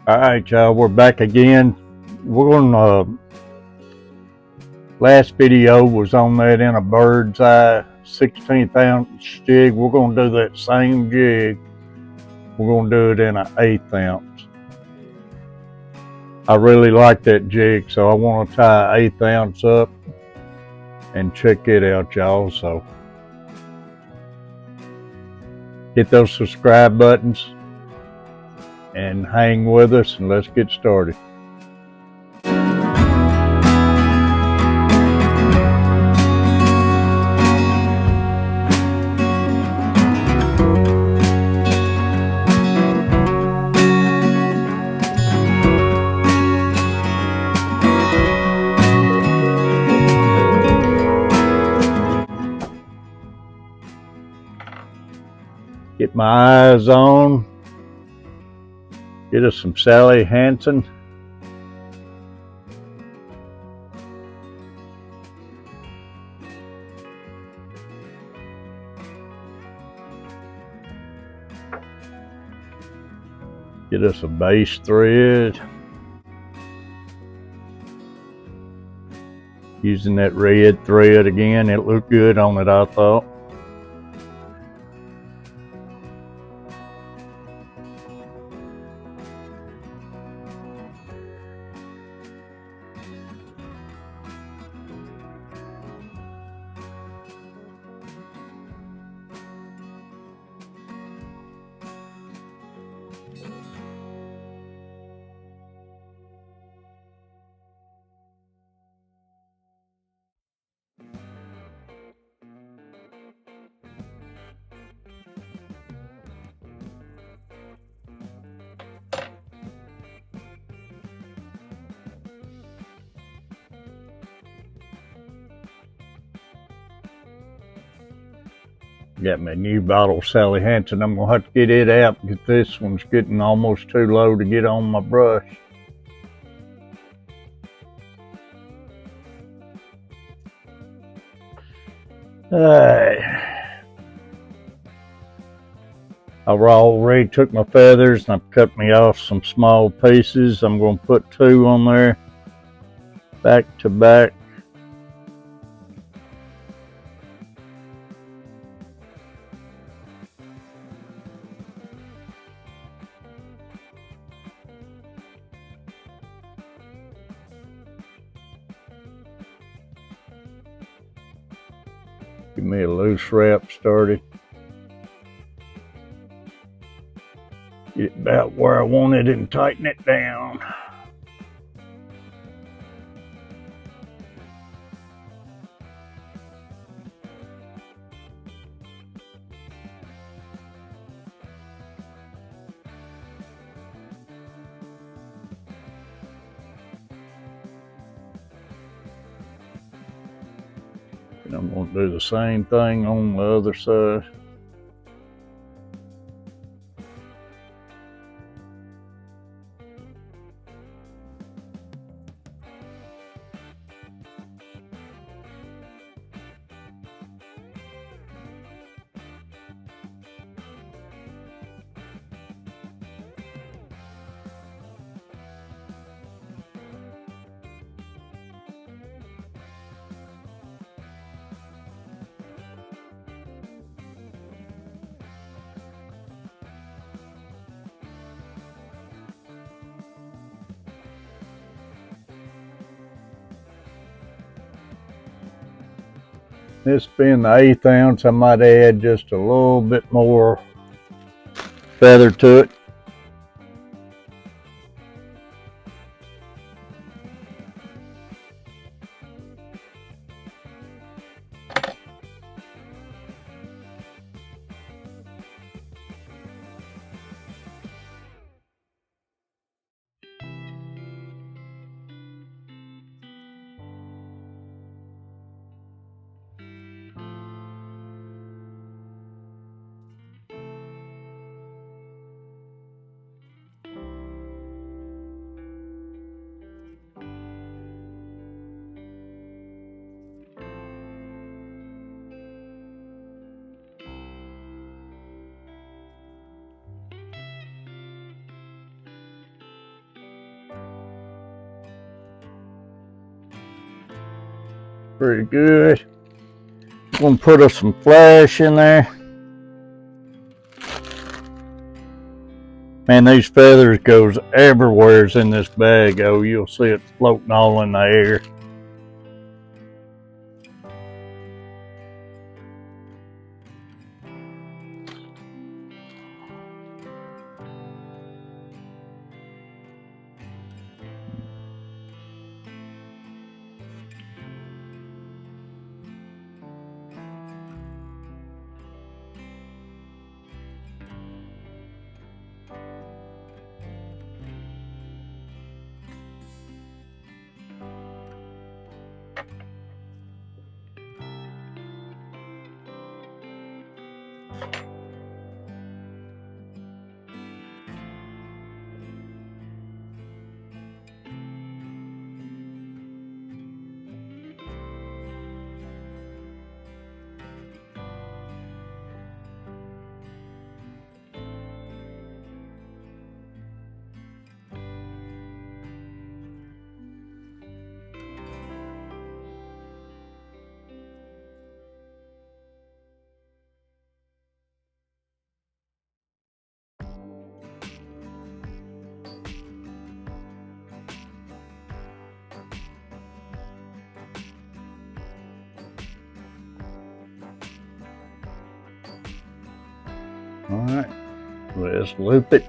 Alright, y'all, we're back again. We're gonna, last video was on that in a Birds Eye 16th ounce jig. We're gonna do that same jig. We're gonna do it in an 1/8 ounce. I really like that jig, so I wanna tie 1/8 ounce up and check it out, y'all. So hit those subscribe buttons and hang with us, and let's get started. Get my eyes on. Get us some Sally Hansen. Get us a base thread. Using that red thread again. It looked good on it, I thought. Got my new bottle of Sally Hansen. I'm gonna have to get it out because this one's getting almost too low to get on my brush. Alright. I already took my feathers and I've cut me off some small pieces. I'm gonna put 2 on there, back to back. Give me a loose wrap started. Get it about where I want it and tighten it down. And I'm going to do the same thing on the other side. This being the 1/8 ounce, I might add just a little bit more feather to it. pretty good. Gonna put us some flash in there. Man, these feathers goes everywhere in this bag. Oh, you'll see it floating all in the air. All right, let's loop it.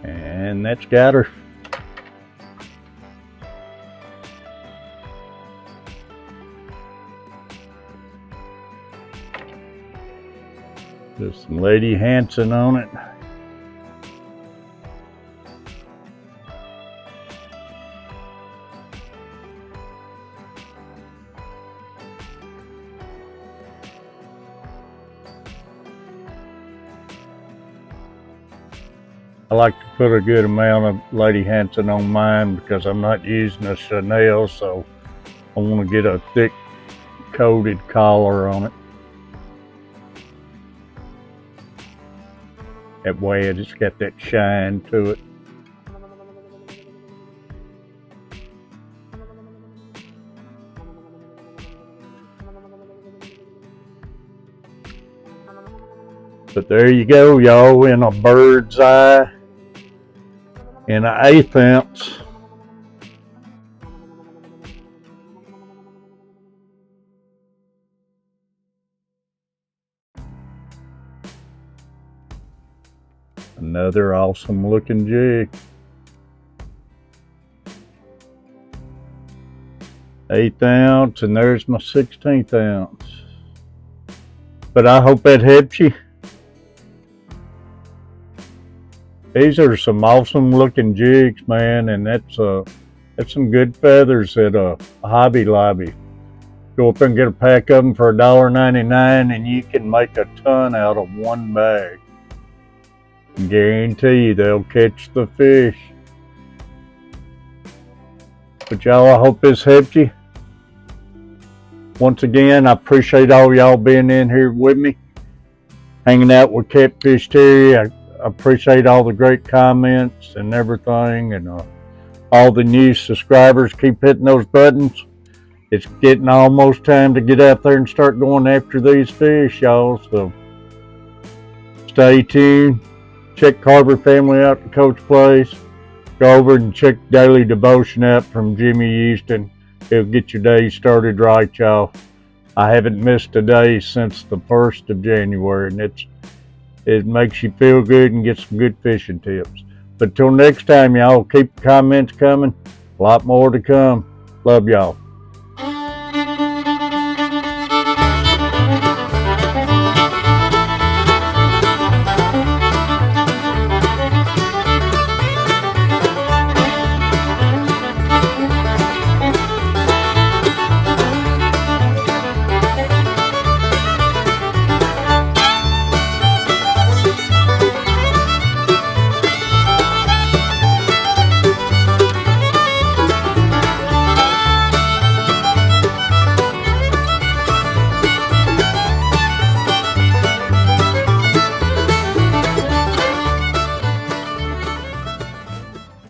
And that's got her. Just some Lady Hanson on it. I like to put a good amount of Lady Hanson on mine because I'm not using a Chanel, so I want to get a thick coated collar on it. That way it's got that shine to it. But there you go, y'all, in a bird's eye in an 1/8 ounce. Another awesome looking jig. 1/8 ounce, and there's my 16th ounce. But I hope that helps you. These are some awesome looking jigs, man, and that's some good feathers at Hobby Lobby. Go up there and get a pack of them for $1.99, and you can make a ton out of one bag. Guarantee you they'll catch the fish. But y'all, I hope this helped you. Once again, I appreciate all y'all being in here with me, hanging out with Catfish Terry. I appreciate all the great comments and everything, and all the new subscribers. Keep hitting those buttons. It's getting almost time to get out there and start going after these fish, y'all, so stay tuned. Check Carver Family out at Coach Place. Go over and check Daily Devotion out from Jimmy Houston. It'll get your day started right, y'all. I haven't missed a day since the 1st of January, and it makes you feel good and get some good fishing tips. But till next time, y'all, keep the comments coming. A lot more to come. Love y'all.